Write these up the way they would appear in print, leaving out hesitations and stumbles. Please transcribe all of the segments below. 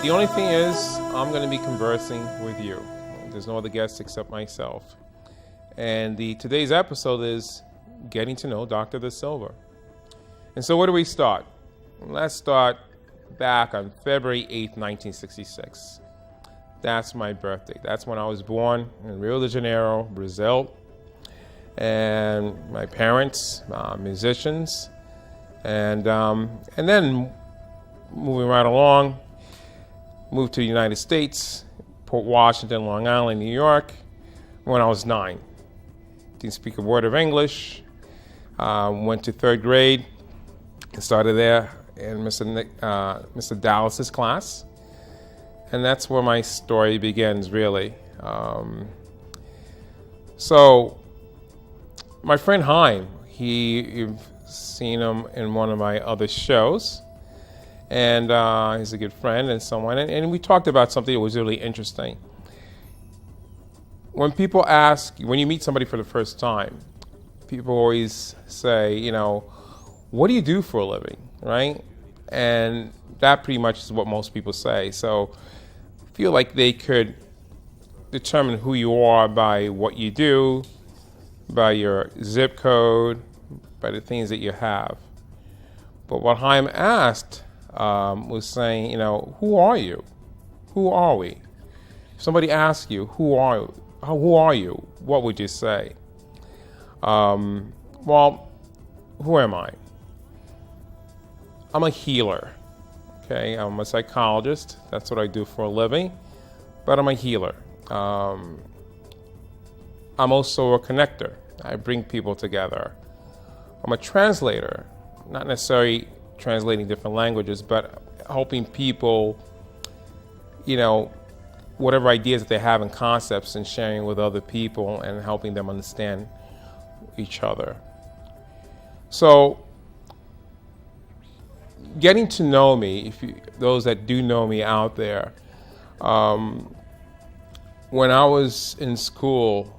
The only thing is, I'm going to be conversing with you. There's no other guests except myself. And today's episode is getting to know Dr. Da Silva. And so where do we start? Let's start back on February 8th, 1966. That's my birthday. That's when I was born in Rio de Janeiro, Brazil. And my parents, musicians. And then moving right along, moved to the United States, Port Washington, Long Island, New York, when I was 9. Didn't speak a word of English. Went to third grade and started there in Mr. Dallas's class. And that's where my story begins, really. So my friend Haim, you've seen him in one of my other shows. And he's a good friend and someone. And we talked about something that was really interesting. When people ask, when you meet somebody for the first time, people always say, what do you do for a living, right? And that pretty much is what most people say. So I feel like they could determine who you are by what you do, by your zip code, by the things that you have. But what Haim asked was saying, who are you? Who are we? If somebody asks you, who are you? What would you say? Well, who am I? I'm a healer. Okay, I'm a psychologist. That's what I do for a living. But I'm a healer. I'm also a connector. I bring people together. I'm a translator, not necessarily translating different languages, but helping people, whatever ideas that they have and concepts, and sharing with other people and helping them understand each other. So getting to know me, those that do know me out there, when I was in school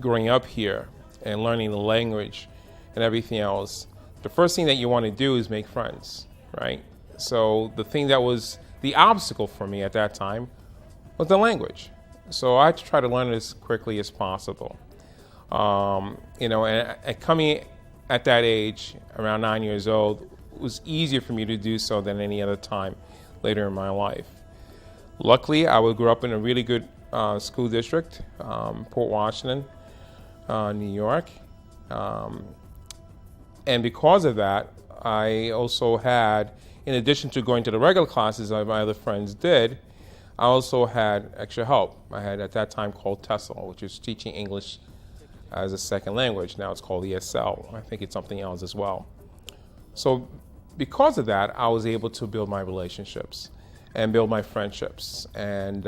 growing up here and learning the language and everything else, the first thing that you want to do is make friends, right? So the thing that was the obstacle for me at that time was the language. So I had to try to learn it as quickly as possible. And coming at that age, around 9 years old, it was easier for me to do so than any other time later in my life. Luckily, I grew up in a really good school district, Port Washington, New York. And because of that, I also had, in addition to going to the regular classes that my other friends did, I also had extra help. I had at that time called TESOL, which is teaching English as a second language. Now it's called ESL. I think it's something else as well. So because of that, I was able to build my relationships and build my friendships and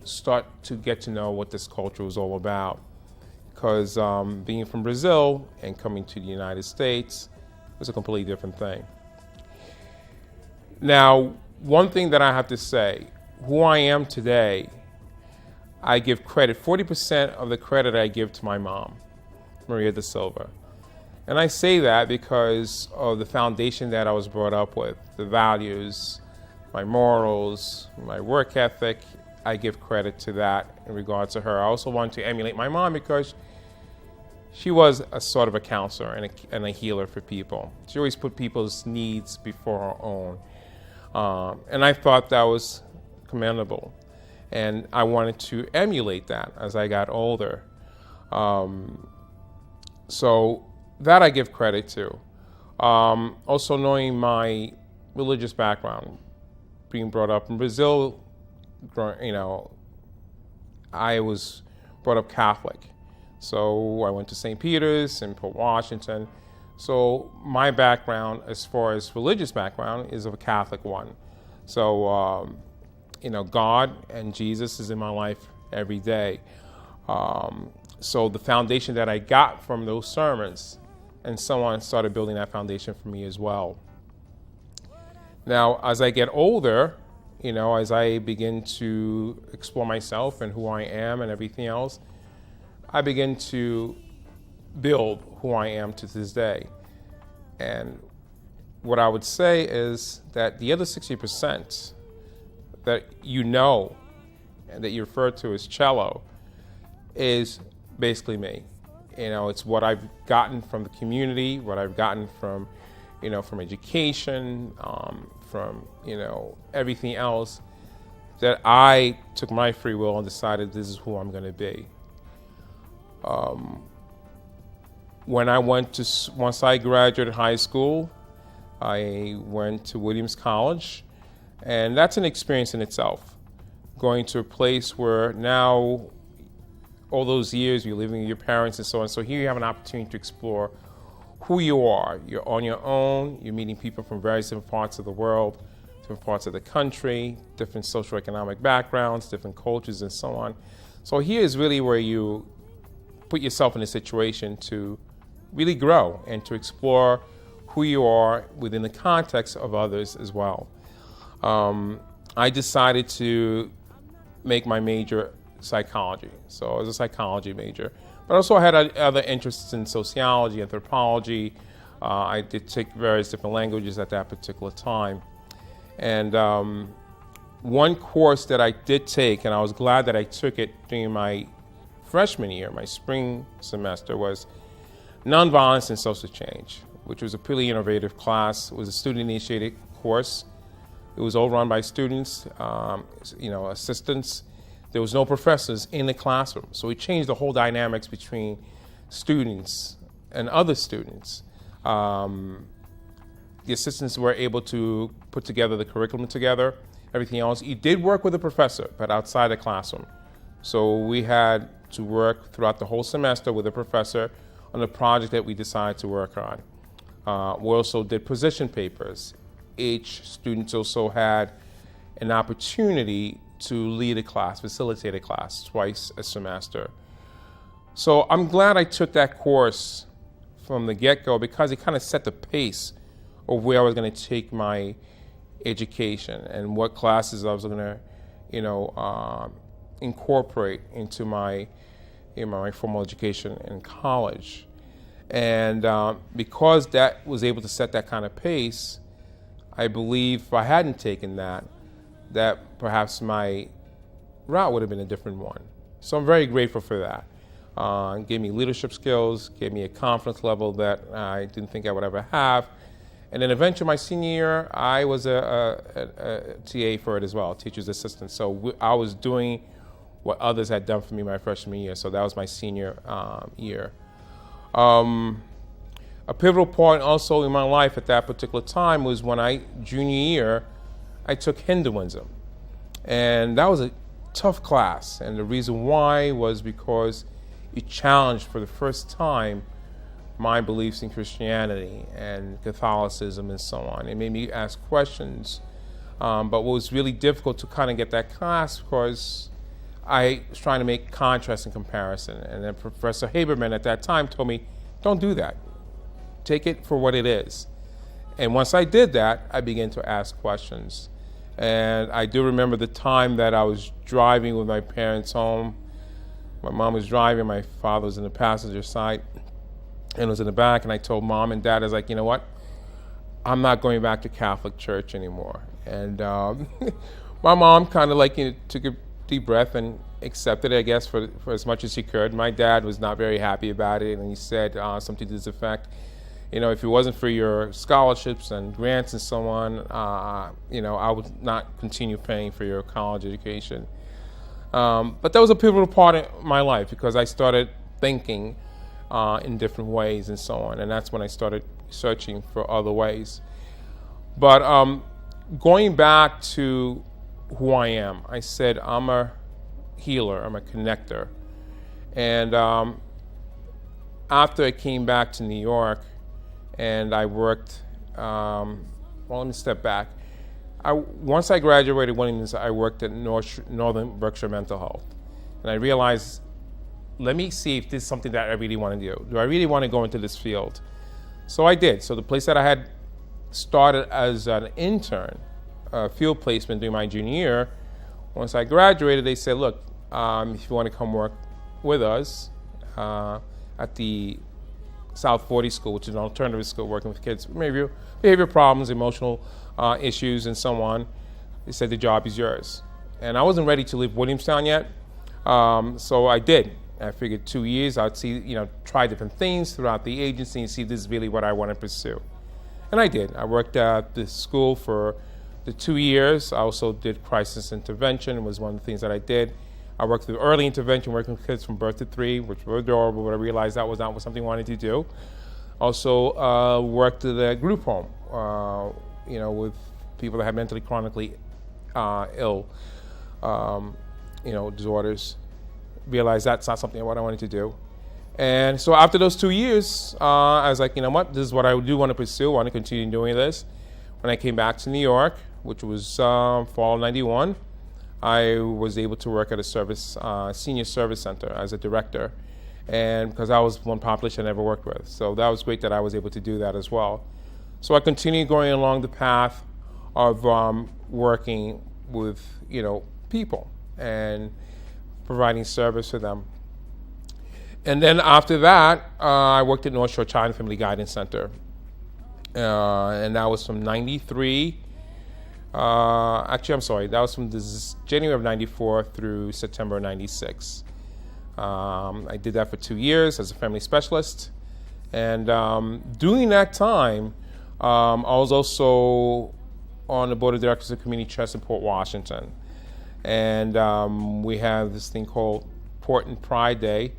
start to get to know what this culture was all about. Because being from Brazil and coming to the United States was a completely different thing. Now, one thing that I have to say, who I am today, I give credit, 40% of the credit I give to my mom, Maria Da Silva. And I say that because of the foundation that I was brought up with, the values, my morals, my work ethic. I give credit to that in regards to her. I also want to emulate my mom because she was a sort of a counselor and a healer for people. She always put people's needs before her own. And I thought that was commendable. And I wanted to emulate that as I got older. So that I give credit to. Also knowing my religious background, being brought up in Brazil, I was brought up Catholic. So I went to St. Peter's in Port Washington. So my background, as far as religious background, is of a Catholic one. So, God and Jesus is in my life every day. So the foundation that I got from those sermons and so on started building that foundation for me as well. Now, as I get older, as I begin to explore myself and who I am and everything else, I begin to build who I am to this day. And what I would say is that the other 60% that you know and that you refer to as cello is basically me. It's what I've gotten from the community, what I've gotten from, from education, from, everything else, that I took my free will and decided this is who I'm going to be. Once I graduated high school, I went to Williams College, and that's an experience in itself. Going to a place where now, all those years you're living with your parents and so on, so here you have an opportunity to explore who you are. You're on your own, you're meeting people from various different parts of the world, different parts of the country, different socioeconomic backgrounds, different cultures and so on. So here is really where you put yourself in a situation to really grow and to explore who you are within the context of others as well. I decided to make my major psychology. So I was a psychology major. But also I had other interests in sociology, anthropology. I did take various different languages at that particular time. And one course that I did take, and I was glad that I took it during my freshman year, my spring semester, was Nonviolence and Social Change, which was a pretty innovative class. It was a student-initiated course. It was all run by students, assistants. There was no professors in the classroom. So it changed the whole dynamics between students and other students. The assistants were able to put together the curriculum together, everything else. You did work with a professor, but outside the classroom. So we had to work throughout the whole semester with a professor on a project that we decided to work on. We also did position papers. Each student also had an opportunity to lead a class, facilitate a class twice a semester. So I'm glad I took that course from the get-go because it kind of set the pace of where I was going to take my education and what classes I was going to, incorporate into my formal education in college. And because that was able to set that kind of pace, I believe if I hadn't taken that perhaps my route would have been a different one. So I'm very grateful for that. It gave me leadership skills, gave me a confidence level that I didn't think I would ever have. And then eventually my senior year, I was a TA for it as well, teacher's assistant. So I was doing what others had done for me my freshman year. So that was my senior year. A pivotal point also in my life at that particular time was when junior year, I took Hinduism. And that was a tough class. And the reason why was because it challenged for the first time my beliefs in Christianity and Catholicism and so on. It made me ask questions. But what was really difficult to kind of get that class because I was trying to make contrast and comparison. And then Professor Haberman at that time told me, don't do that. Take it for what it is. And once I did that, I began to ask questions. And I do remember the time that I was driving with my parents home. My mom was driving, my father was in the passenger side and was in the back. And I told Mom and Dad, I was like, you know what? I'm not going back to Catholic church anymore. And my mom kind of took a deep breath and accepted it, I guess, for as much as she could. My dad was not very happy about it. And he said something to this effect. If it wasn't for your scholarships and grants and so on, I would not continue paying for your college education. But that was a pivotal part of my life because I started thinking in different ways and so on. And that's when I started searching for other ways. But going back to who I am, I said I'm a healer, I'm a connector. And after I came back to New York, and I worked, let me step back. Once I graduated Williams, I worked at Northern Berkshire Mental Health. And I realized, let me see if this is something that I really want to do. Do I really want to go into this field? So I did. So the place that I had started as an intern, field placement during my junior year, once I graduated, they said, look, if you want to come work with us at the South 40 School, which is an alternative school working with kids with behavior problems, emotional issues, and so on. They said the job is yours. And I wasn't ready to leave Williamstown yet, so I did. I figured 2 years, I'd see, try different things throughout the agency and see if this is really what I want to pursue. And I did. I worked at the school for the 2 years. I also did crisis intervention. It was one of the things that I did. I worked through early intervention, working with kids from birth to 3, which were adorable, but I realized that was not something I wanted to do. Also worked at the group home, with people that had mentally, chronically ill, disorders. Realized that's not something what I wanted to do. And so after those 2 years, I was like, you know what, this is what I do want to pursue. I want to continue doing this. When I came back to New York, which was fall '91, I was able to work at a senior service center as a director. And because I was one population I never worked with. So that was great that I was able to do that as well. So I continued going along the path of working with, people and providing service for them. And then after that, I worked at North Shore Child and Family Guidance Center. And that was from 93. That was from January of 94 through September of 96. I did that for 2 years as a family specialist. And during that time, I was also on the board of directors of Community Trust in Port Washington. And we have this thing called Port and Pride Day.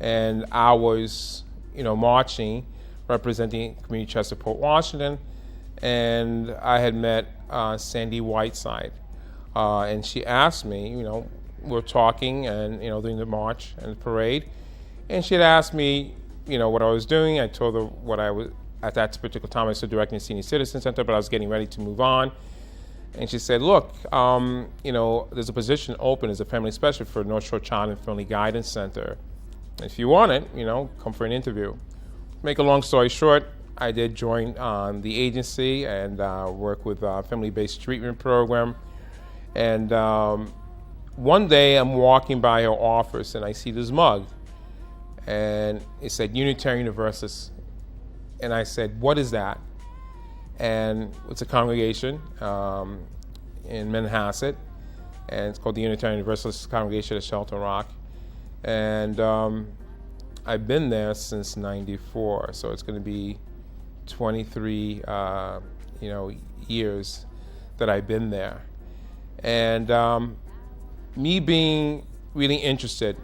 And I was, marching, representing Community Trust of Port Washington. And I had met Sandy Whiteside. And she asked me, we're talking and, during the march and the parade. And she had asked me, what I was doing. I told her what I was, at that particular time, I was still directing the Senior Citizen Center, but I was getting ready to move on. And she said, look, there's a position open as a family specialist for North Shore Child and Family Guidance Center. If you want it, come for an interview. Make a long story short, I did join the agency and work with a family-based treatment program. And one day I'm walking by her office and I see this mug. And it said Unitarian Universalist. And I said, what is that? And it's a congregation in Manhasset. And it's called the Unitarian Universalist Congregation at Shelton Rock. And I've been there since '94, so it's going to be 23, years that I've been there. And me being really interested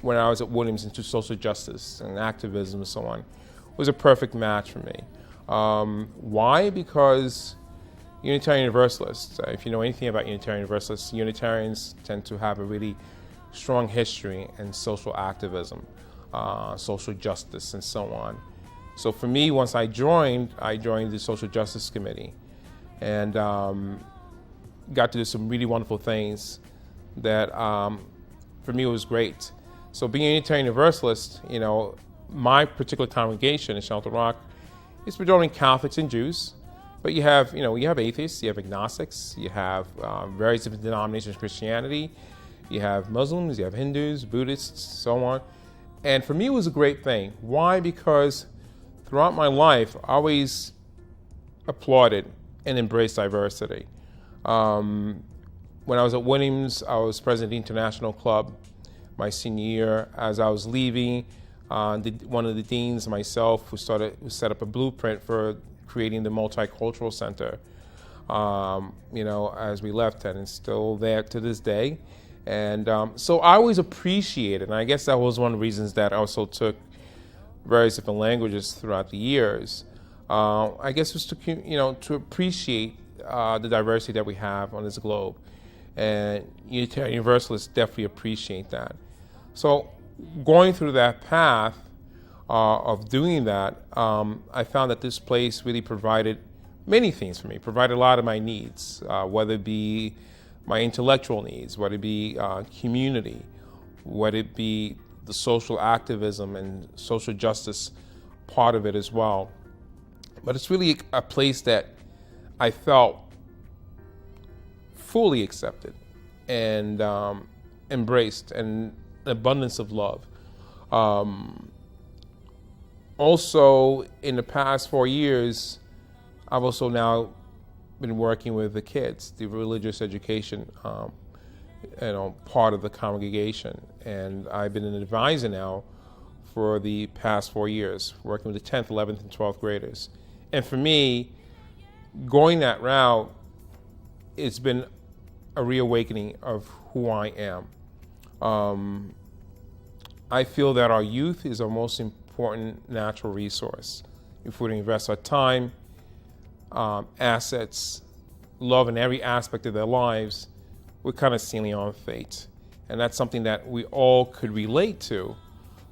when I was at Williams into social justice and activism and so on was a perfect match for me. Why? Because Unitarian Universalists, if you know anything about Unitarian Universalists, Unitarians tend to have a really strong history in social activism, social justice, and so on. So for me, once I joined the Social Justice Committee and got to do some really wonderful things that for me was great. So being a Unitarian Universalist, my particular congregation in Shelton Rock is predominantly Catholics and Jews, but you have atheists, you have agnostics, you have various different denominations of Christianity, you have Muslims, you have Hindus, Buddhists, so on. And for me, it was a great thing. Why? Because throughout my life, I always applauded and embraced diversity. When I was at Williams, I was president of the International Club my senior year. As I was leaving, one of the deans, myself, who set up a blueprint for creating the Multicultural Center, as we left, and it's still there to this day. And so I always appreciated, and I guess that was one of the reasons that I also took various different languages throughout the years. I guess it was to appreciate the diversity that we have on this globe. And Unitarian Universalists definitely appreciate that. So going through that path of doing that, I found that this place really provided many things for me, provided a lot of my needs, whether it be my intellectual needs, whether it be community, whether it be the social activism and social justice part of it as well. But it's really a place that I felt fully accepted and embraced, and an abundance of love. Also, in the past 4 years, I've also now been working with the kids, the religious education, part of the congregation. And I've been an advisor now for the past 4 years, working with the 10th, 11th, and 12th graders. And for me, going that route, it's been a reawakening of who I am. I feel that our youth is our most important natural resource. If we invest our time, assets, love in every aspect of their lives, we're kind of sealing our fate. And that's something that we all could relate to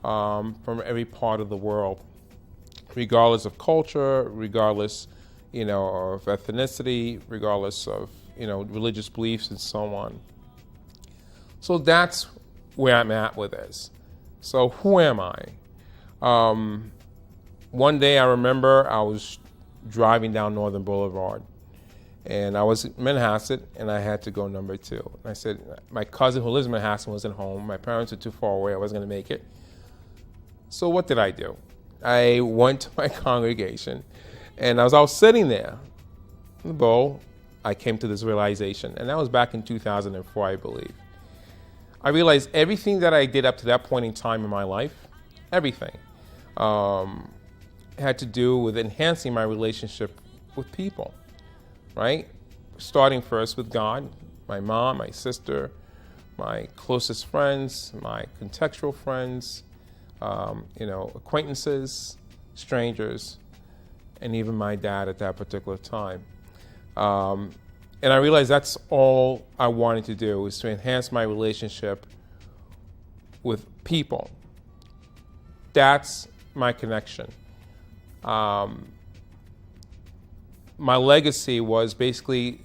from every part of the world, regardless of culture, regardless, of ethnicity, regardless of, religious beliefs and so on. So that's where I'm at with this. So who am I? One day I remember I was driving down Northern Boulevard, and I was in Manhasset, and I had to go number 2. And I said, my cousin who lives in Manhasset wasn't home. My parents were too far away. I wasn't going to make it. So what did I do? I went to my congregation, and as I was sitting there in the bowl, I came to this realization, and that was back in 2004, I believe. I realized everything that I did up to that point in time in my life, everything, had to do with enhancing my relationship with people, right? Starting first with God, my mom, my sister, my closest friends, my contextual friends, acquaintances, strangers, and even my dad at that particular time. And I realized that's all I wanted to do, was to enhance my relationship with people. That's my connection. My legacy was basically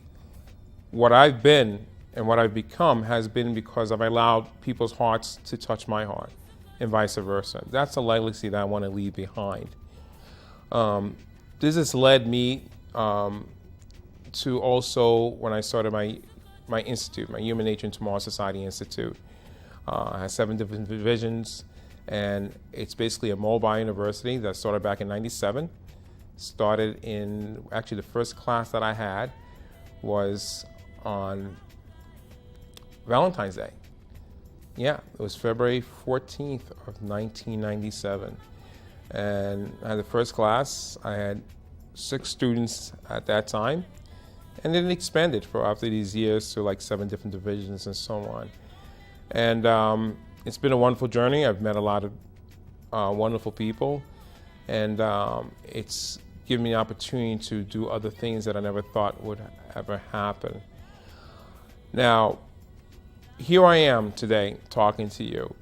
what I've been and what I've become has been because I've allowed people's hearts to touch my heart, and vice versa. That's a legacy that I want to leave behind. This has led me to also, when I started my institute, my Human Nature and Tomorrow Society Institute. I have 7 different divisions, and it's basically a mobile university that started back in '97. Started in, actually the first class that I had was on Valentine's Day. Yeah, it was February 14th of 1997. And I had the first class. I had 6 students at that time. And then it expanded for after these years to like 7 different divisions and so on. And it's been a wonderful journey. I've met a lot of wonderful people. And it's given me an opportunity to do other things that I never thought would ever happen. Now, here I am today talking to you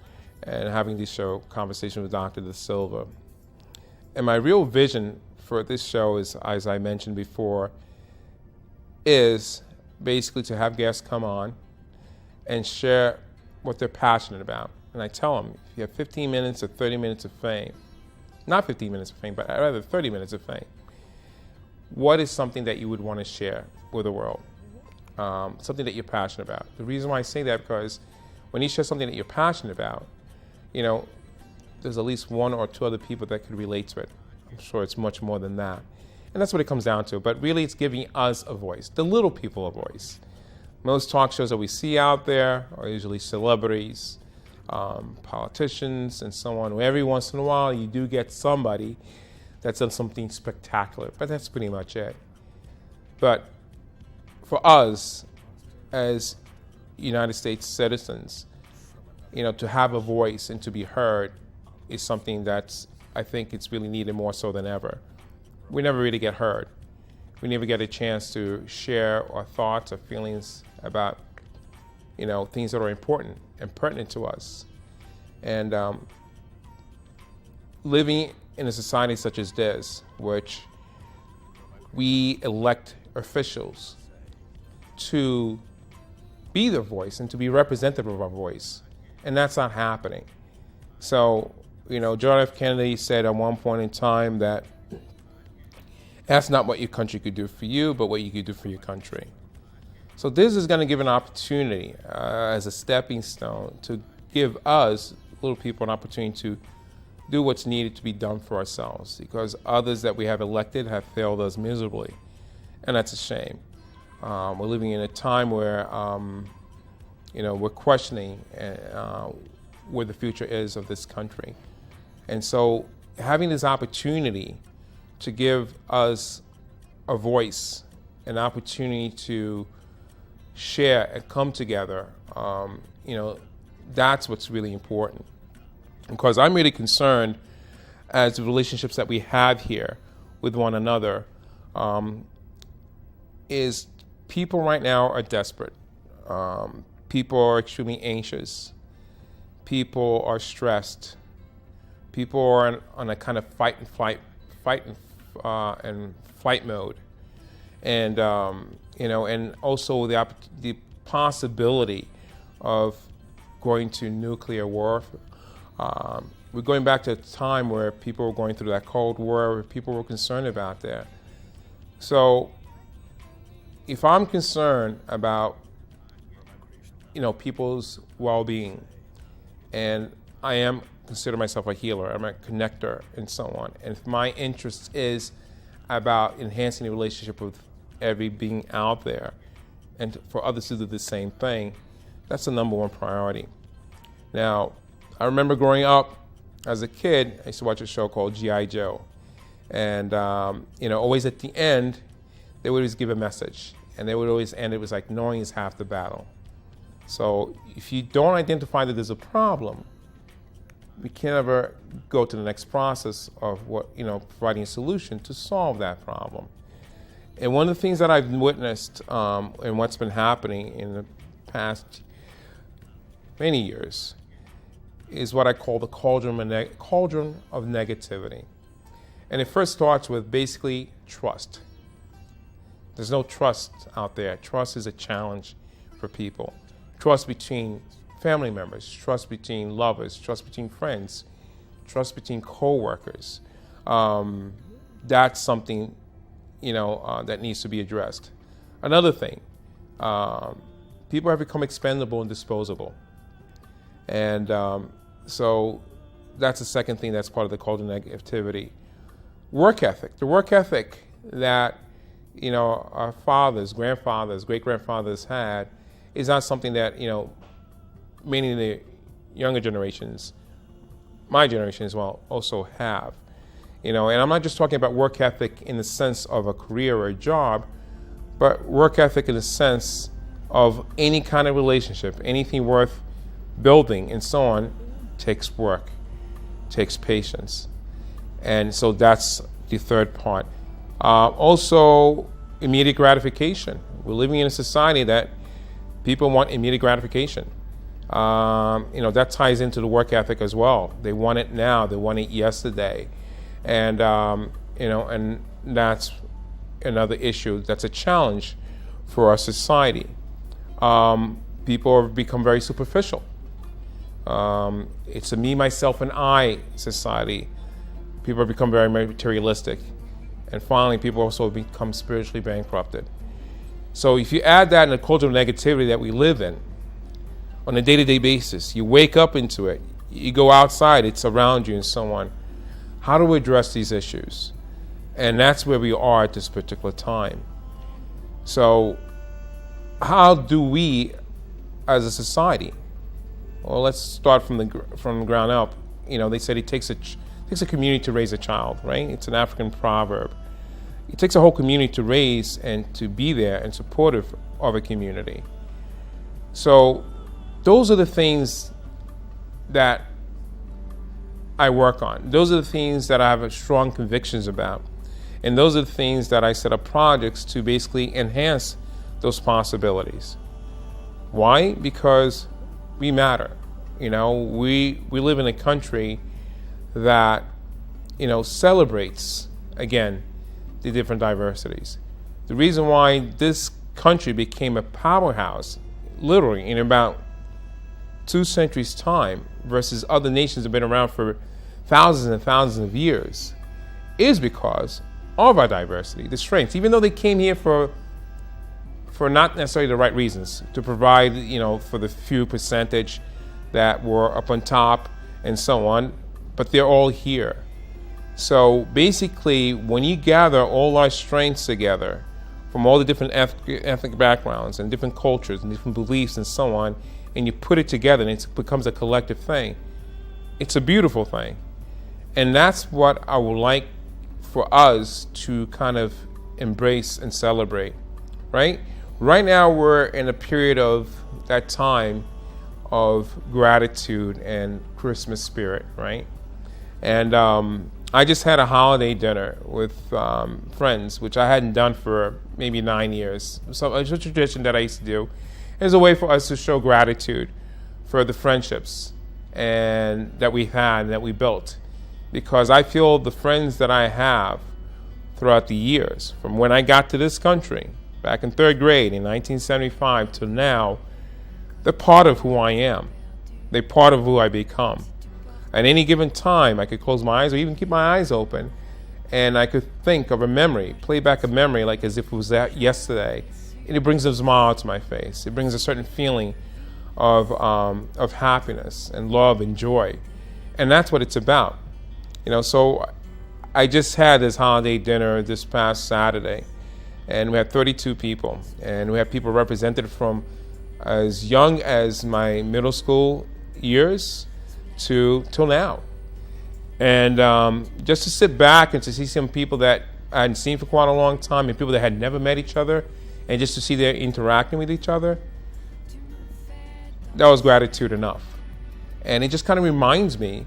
and having this conversation with Dr. De Silva. And my real vision for this show is, as I mentioned before, is basically to have guests come on and share what they're passionate about. And I tell them, if you have 15 minutes or 30 minutes of fame, not 15 minutes of fame, but rather 30 minutes of fame, what is something that you would want to share with the world? Something that you're passionate about. The reason why I say that, because when you share something that you're passionate about, there's at least 1 or 2 other people that could relate to it. I'm sure it's much more than that. And that's what it comes down to. But really, it's giving us a voice, the little people a voice. Most talk shows that we see out there are usually celebrities, politicians, and so on. Every once in a while, you do get somebody that's done something spectacular, but that's pretty much it. But for us, as United States citizens, to have a voice and to be heard is something that's, I think it's really needed more so than ever. We never really get heard. We never get a chance to share our thoughts or feelings about, things that are important and pertinent to us. And living in a society such as this, which we elect officials to be their voice and to be representative of our voice, and that's not happening. So, John F. Kennedy said at one point in time that that's not what your country could do for you, but what you could do for your country. So this is going to give an opportunity as a stepping stone to give us, little people, an opportunity to do what's needed to be done for ourselves, because others that we have elected have failed us miserably, and that's a shame. We're living in a time where we're questioning where the future is of this country. And so having this opportunity to give us a voice, an opportunity to share and come together, that's what's really important. Because I'm really concerned as the relationships that we have here with one another, is people right now are desperate. People are extremely anxious. People are stressed. People are on a kind of fight and flight mode, and and also the possibility of going to nuclear warfare. We're going back to a time where people were going through that Cold War, where people were concerned about that. So, if I'm concerned about people's well-being, and I consider myself a healer, I'm a connector and so on, and if my interest is about enhancing the relationship with every being out there and for others to do the same thing, that's the number one priority. Now, I remember growing up as a kid, I used to watch a show called G.I. Joe, and always at the end they would always give a message, and they would always end it was like, knowing is half the battle. So if you don't identify that there's a problem, we can't ever go to the next process of providing a solution to solve that problem. And one of the things that I've witnessed and what's been happening in the past many years is what I call the cauldron of negativity. And it first starts with basically trust. There's no trust out there. Trust is a challenge for people. Trust between family members, trust between lovers, trust between friends, trust between co-workers. That's something, that needs to be addressed. Another thing, people have become expendable and disposable. And so that's the second thing that's part of the cauldron of negativity. Work ethic. The work ethic that, our fathers, grandfathers, great-grandfathers had is not something that, many of the younger generations, my generation as well, also have. And I'm not just talking about work ethic in the sense of a career or a job, but work ethic in the sense of any kind of relationship, anything worth building and so on, takes work, takes patience. And so that's the third part. Also, immediate gratification. We're living in a society that people want immediate gratification. That ties into the work ethic as well. They want it now. They want it yesterday. And, and that's another issue that's a challenge for our society. People have become very superficial. It's a me, myself, and I society. People have become very materialistic. And finally, people also become spiritually bankrupted. So if you add that in the culture of negativity that we live in, on a day-to-day basis, you wake up into it, you go outside, it's around you and so on. How do we address these issues? And that's where we are at this particular time. So how do we, as a society, well, let's start from the ground up. They said it takes a community to raise a child, right? It's an African proverb. It takes a whole community to raise and to be there and supportive of a community. So those are the things that I work on. Those are the things that I have strong convictions about. And those are the things that I set up projects to basically enhance those possibilities. Why? Because we matter. We live in a country that, celebrates, again, the different diversities. The reason why this country became a powerhouse, literally in about 2 centuries' time, versus other nations that have been around for thousands and thousands of years, is because of our diversity, the strengths. Even though they came here for not necessarily the right reasons, to provide, for the few percentage that were up on top and so on, but they're all here. So basically, when you gather all our strengths together, from all the different ethnic backgrounds and different cultures and different beliefs and so on, and you put it together and it becomes a collective thing. It's a beautiful thing. And that's what I would like for us to kind of embrace and celebrate, right? Right now we're in a period of that time of gratitude and Christmas spirit, right? And I just had a holiday dinner with friends, which I hadn't done for maybe 9 years. So it's a tradition that I used to do. It's a way for us to show gratitude for the friendships and that we've had and that we built. Because I feel the friends that I have throughout the years, from when I got to this country, back in 3rd grade in 1975 till now, they're part of who I am. They're part of who I become. At any given time, I could close my eyes or even keep my eyes open, and I could think of a memory, play back a memory like as if it was that yesterday, and it brings a smile to my face. It brings a certain feeling of happiness and love and joy, and that's what it's about. So I just had this holiday dinner this past Saturday, and we had 32 people, and we had people represented from as young as my middle school years till now. And just to sit back and to see some people that I hadn't seen for quite a long time and people that had never met each other, and just to see them interacting with each other, that was gratitude enough. And it just kind of reminds me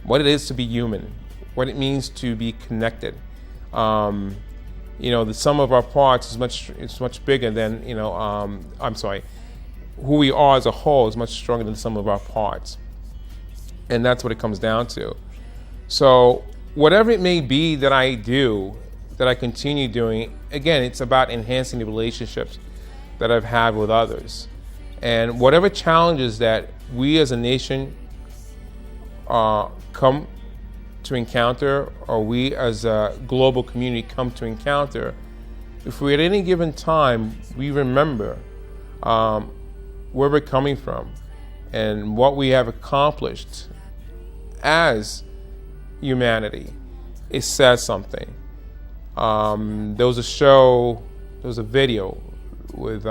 what it is to be human, what it means to be connected. The sum of our parts is much bigger than, who we are as a whole is much stronger than the sum of our parts. And that's what it comes down to. So whatever it may be that I do, that I continue doing, again, it's about enhancing the relationships that I've had with others. And whatever challenges that we as a nation come to encounter, or we as a global community come to encounter, if we at any given time, we remember where we're coming from and what we have accomplished as humanity, it says something. There was a video with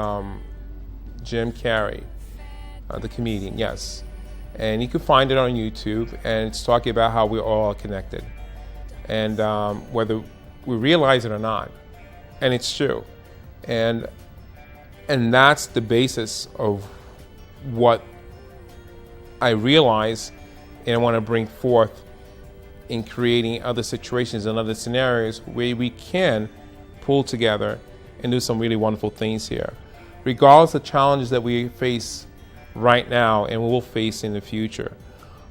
Jim Carrey, the comedian, yes. And you can find it on YouTube, and it's talking about how we're all connected. And whether we realize it or not. And it's true. And that's the basis of what I realize and I want to bring forth in creating other situations and other scenarios where we can pull together and do some really wonderful things here, regardless of challenges that we face right now and we will face in the future.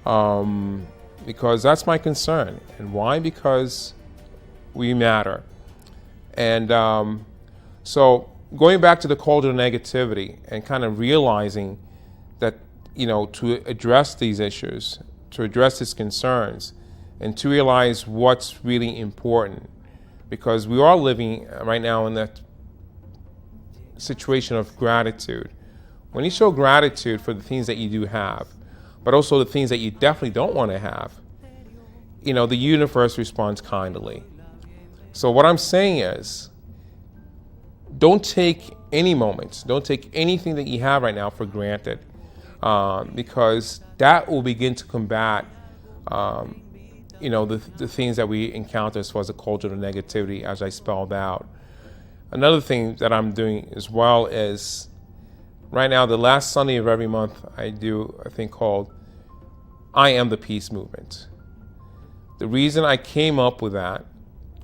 Because that's my concern. And why? Because we matter. And so going back to the culture of negativity and kind of realizing that, to address these issues, to address these concerns, and to realize what's really important, because we are living right now in that situation of gratitude. When you show gratitude for the things that you do have, but also the things that you definitely don't want to have, the universe responds kindly. So what I'm saying is, don't take any moments, don't take anything that you have right now for granted, because that will begin to combat the things that we encounter as far as the culture of negativity, as I spelled out. Another thing that I'm doing as well is, right now, the last Sunday of every month, I do a thing called I Am the Peace Movement. The reason I came up with that,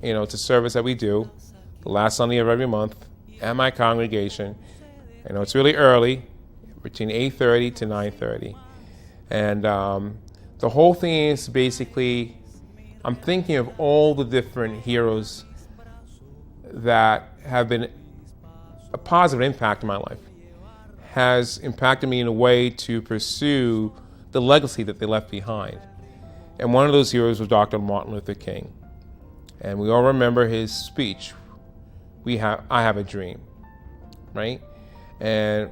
it's a service that we do the last Sunday of every month at my congregation. It's really early, between 8:30 to 9:30. And the whole thing is basically, I'm thinking of all the different heroes that have been a positive impact in my life, has impacted me in a way to pursue the legacy that they left behind. And one of those heroes was Dr. Martin Luther King. And we all remember his speech, I have a dream, right? And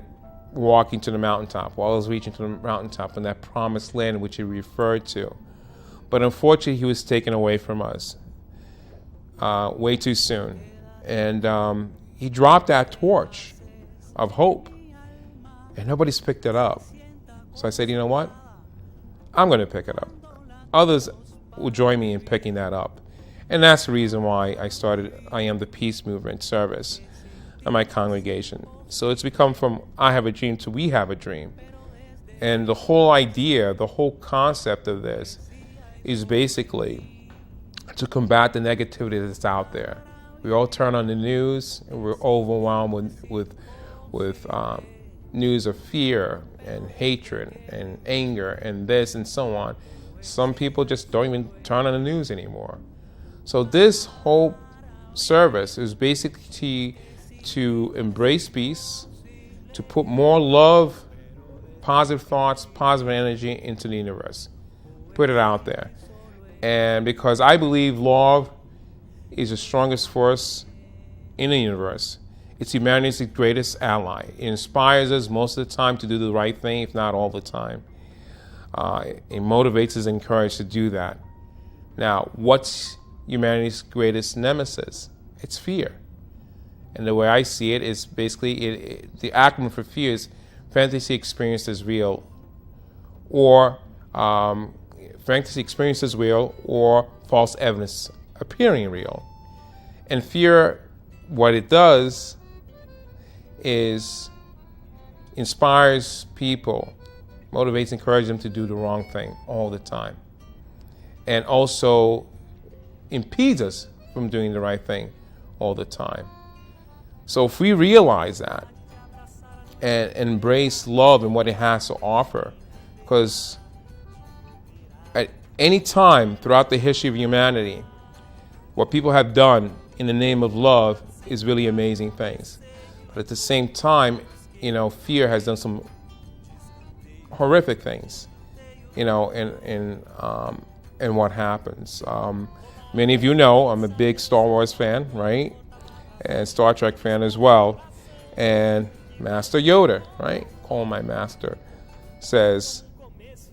walking to the mountaintop, while I was reaching to the mountaintop in that promised land which he referred to. But unfortunately, he was taken away from us way too soon. And he dropped that torch of hope, and nobody's picked it up. So I said, you know what? I'm going to pick it up. Others will join me in picking that up. And that's the reason why I started I Am the Peace Movement service at my congregation. So it's become from I have a dream to we have a dream. And the whole idea, the whole concept of this is basically to combat the negativity that's out there. We all turn on the news and we're overwhelmed with news of fear and hatred and anger and this and so on. Some people just don't even turn on the news anymore. So this whole service is basically to embrace peace, to put more love, positive thoughts, positive energy into the universe. Put it out there. And because I believe love is the strongest force in the universe. It's humanity's greatest ally. It inspires us most of the time to do the right thing, if not all the time. It motivates us and encourages us to do that. Now, what's humanity's greatest nemesis? It's fear. And the way I see it is basically the acronym for fear is fantasy experience is real, or fantasy experience is real, or false evidence appearing real. And fear, what it does is inspires people, motivates, encourages them to do the wrong thing all the time, and also impedes us from doing the right thing all the time. So if we realize that and embrace love and what it has to offer, because at any time throughout the history of humanity, what people have done in the name of love is really amazing things. But at the same time, fear has done some horrific things, and what happens. Many of you know I'm a big Star Wars fan, right? And Star Trek fan as well. And Master Yoda, right? Call my master, says,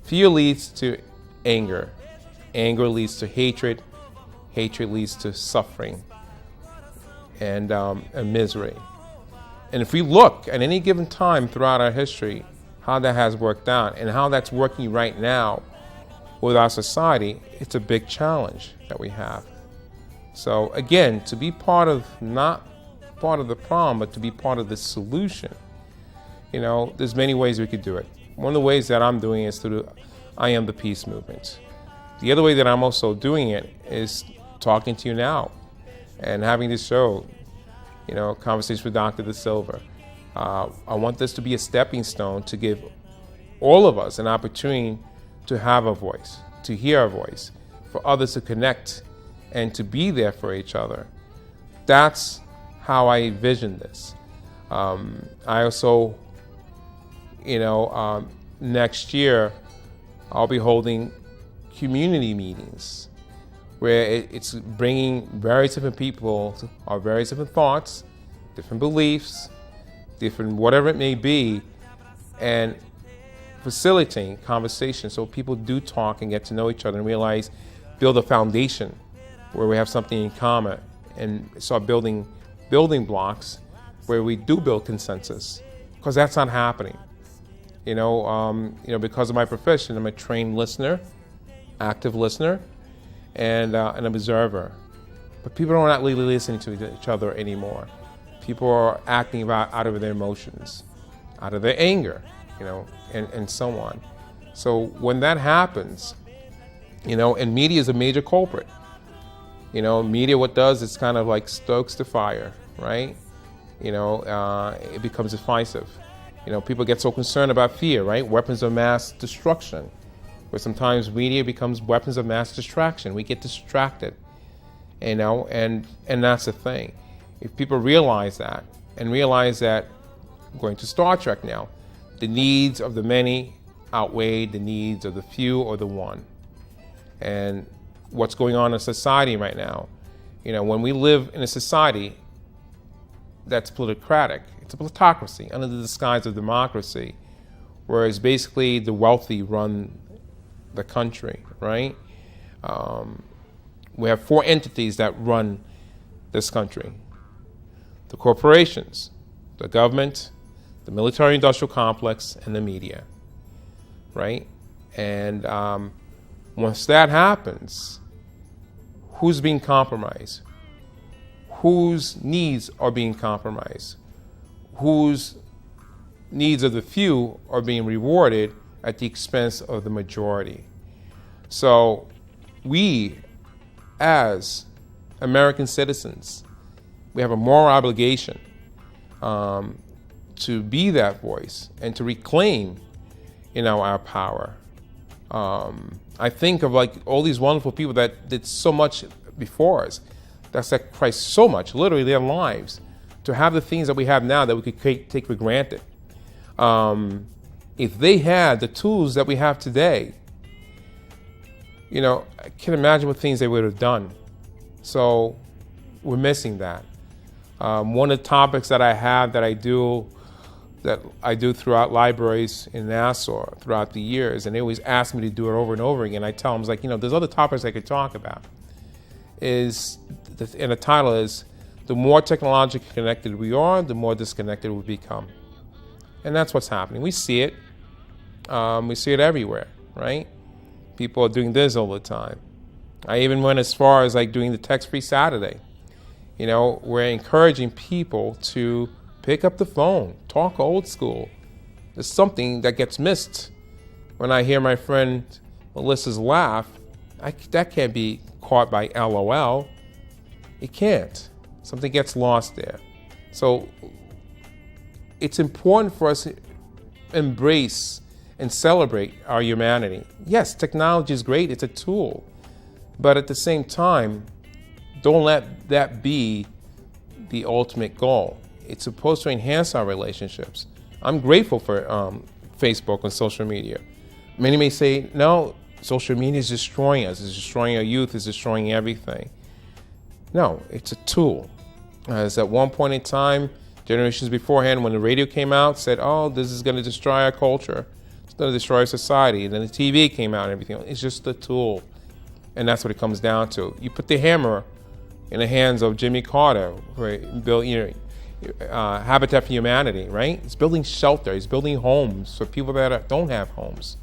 fear leads to anger. Anger leads to hatred. Hatred leads to suffering and misery. And if we look at any given time throughout our history, how that has worked out and how that's working right now with our society, it's a big challenge that we have. So again, to be not part of the problem, but to be part of the solution, there's many ways we could do it. One of the ways that I'm doing is through I Am the Peace Movement. The other way that I'm also doing it is talking to you now and having this show, Conversation with Dr. De Silva. I want this to be a stepping stone to give all of us an opportunity to have a voice, to hear our voice, for others to connect and to be there for each other. That's how I envision this. I also, next year, I'll be holding community meetings where it's bringing various different people or various different thoughts, different beliefs, different whatever it may be, and facilitating conversation so people do talk and get to know each other and realize, build a foundation where we have something in common and start building blocks where we do build consensus, because that's not happening. Because of my profession, I'm a trained listener, active listener, and an observer. But people are not really listening to each other anymore. People are acting out of their emotions, out of their anger, and so on. So when that happens, and media is a major culprit. Media, what does is kind of like stokes the fire, right? It becomes divisive. People get so concerned about fear, right? Weapons of mass destruction. Where sometimes media becomes weapons of mass distraction. We get distracted, and that's the thing. If people realize that, going to Star Trek now, the needs of the many outweigh the needs of the few or the one. And what's going on in society right now, when we live in a society that's plutocratic, it's a plutocracy under the disguise of democracy, whereas basically the wealthy run the country, right? We have 4 entities that run this country. the corporations, the government, the military-industrial complex, and the media, right? And once that happens, who's being compromised? Whose needs are being compromised? Whose needs of the few are being rewarded at the expense of the majority? So we, as American citizens, we have a moral obligation to be that voice and to reclaim, our power. I think of like all these wonderful people that did so much before us, that sacrificed so much, literally their lives, to have the things that we have now that we could take for granted. If they had the tools that we have today, I can't imagine what things they would have done. So we're missing that. One of the topics that I have that I do throughout libraries in Nassau throughout the years, and they always ask me to do it over and over again. I tell them, there's other topics I could talk about. And the title is, the more technologically connected we are, the more disconnected we become. And that's what's happening. We see it. We see it everywhere, right? People are doing this all the time. I even went as far as like doing the text-free Saturday. We're encouraging people to pick up the phone, talk old school. There's something that gets missed. When I hear my friend Melissa's laugh, that can't be caught by LOL. It can't. Something gets lost there. So it's important for us to embrace and celebrate our humanity. Yes, technology is great. It's a tool. But at the same time, don't let that be the ultimate goal. It's supposed to enhance our relationships. I'm grateful for Facebook and social media. Many may say, no, social media is destroying us. It's destroying our youth. It's destroying everything. No, it's a tool. As at one point in time, generations beforehand, when the radio came out, said, oh, this is going to destroy our culture. It's going to destroy our society. And then the TV came out and everything. It's just a tool. And that's what it comes down to. You put the hammer in the hands of Jimmy Carter, who built, Habitat for Humanity, right? It's building shelter. It's building homes for people that don't have homes.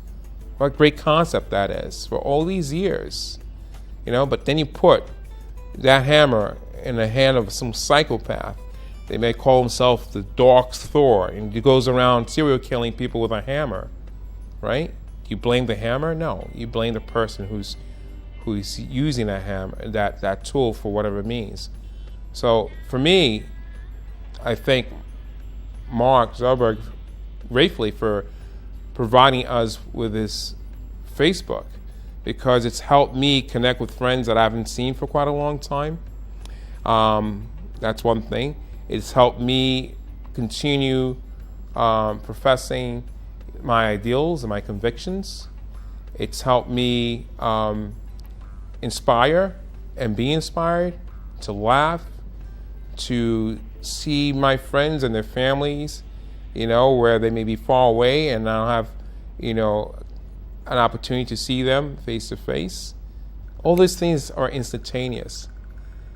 What a great concept that is for all these years, But then you put that hammer in the hand of some psychopath. They may call himself the Dark Thor, and he goes around serial killing people with a hammer, right? You blame the hammer? No, you blame the person who's using that hammer, that tool for whatever it means. So for me, I thank Mark Zuckerberg gratefully for providing us with this Facebook, because it's helped me connect with friends that I haven't seen for quite a long time. That's one thing. It's helped me continue professing my ideals and my convictions. It's helped me inspire and be inspired, to laugh, to see my friends and their families, where they may be far away and I don't have, an opportunity to see them face to face. All these things are instantaneous.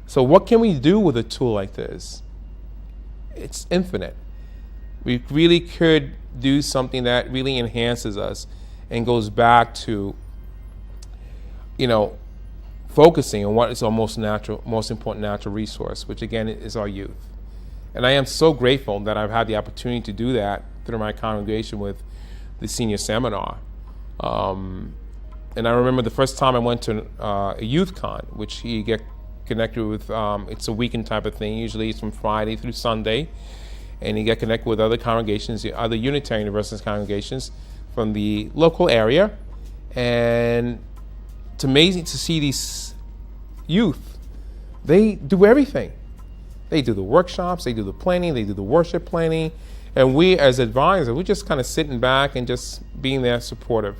So what can we do with a tool like this? It's infinite. We really could do something that really enhances us and goes back to, focusing on what is our most important natural resource, which again is our youth. And I am so grateful that I've had the opportunity to do that through my congregation with the senior seminar. And I remember the first time I went to a youth con, which you get connected with, it's a weekend type of thing. Usually it's from Friday through Sunday. And you get connected with other congregations, other Unitarian Universalist congregations from the local area. And it's amazing to see these youth. They do everything. They do the workshops, they do the planning, they do the worship planning. And we as advisors, we're just kind of sitting back and just being there supportive.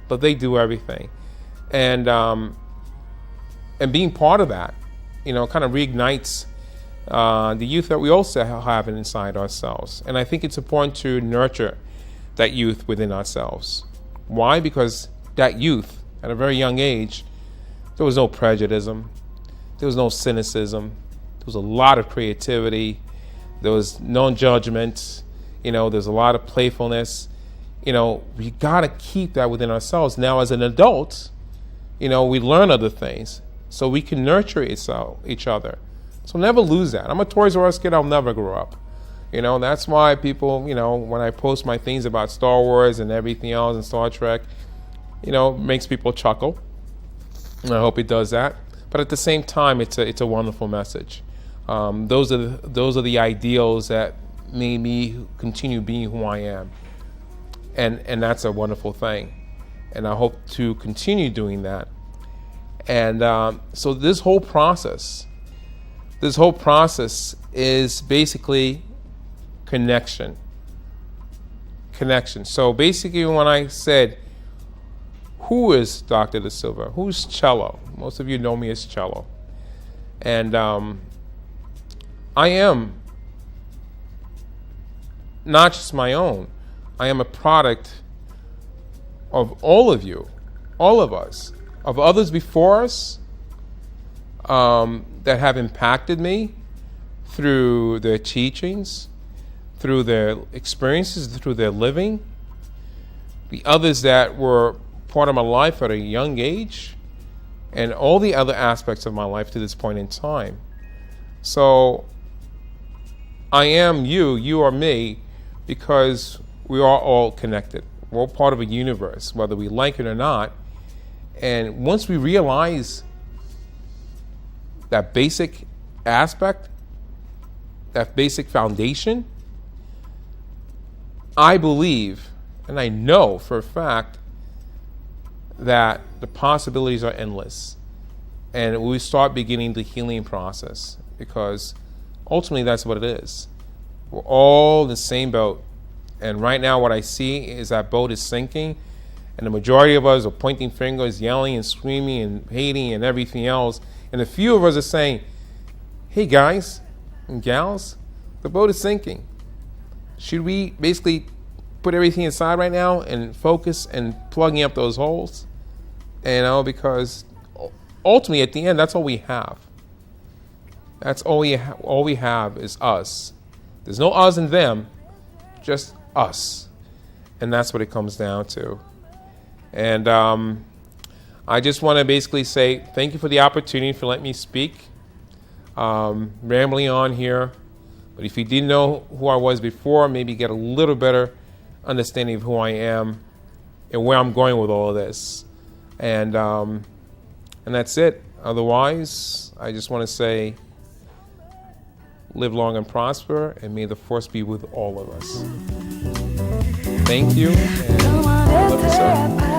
But they do everything. And being part of that, kind of reignites the youth that we also have inside ourselves. And I think it's important to nurture that youth within ourselves. Why? Because that youth, at a very young age, there was no prejudice, there was no cynicism, there was a lot of creativity, There was no judgment. There's a lot of playfulness. We got to keep that within ourselves. Now, as an adult, we learn other things so we can nurture each other. So never lose that. I'm a Toys R Us kid. I'll never grow up. That's why people, when I post my things about Star Wars and everything else and Star Trek, makes people chuckle. And I hope it does that. But at the same time, it's a wonderful message. Those are the ideals that made me continue being who I am. And that's a wonderful thing. And I hope to continue doing that. And so this whole process is basically connection. So basically when I said, who is Dr. Da Silva? Who's Cello? Most of you know me as Cello. And I am not just my own. I am a product of all of you, all of us, of others before us that have impacted me through their teachings, through their experiences, through their living, the others that were part of my life at a young age, and all the other aspects of my life to this point in time. So I am you, you are me, because we are all connected. We're all part of a universe, whether we like it or not. And once we realize that basic aspect, that basic foundation, I believe, and I know for a fact, that the possibilities are endless. And we start beginning the healing process, because ultimately that's what it is. We're all in the same boat. And right now what I see is that boat is sinking, and the majority of us are pointing fingers, yelling and screaming and hating and everything else. And a few of us are saying, hey guys and gals, the boat is sinking. Should we basically put everything aside right now and focus and plugging up those holes? Because ultimately at the end, that's all we have. That's all we have is us. There's no us and them, just us. And that's what it comes down to. And I just want to basically say thank you for the opportunity for letting me speak. Rambling on here. But if you didn't know who I was before, maybe get a little better understanding of who I am and where I'm going with all of this. And that's it. Otherwise, I just want to say, live long and prosper, and may the force be with all of us. Thank you, and I love you, sir.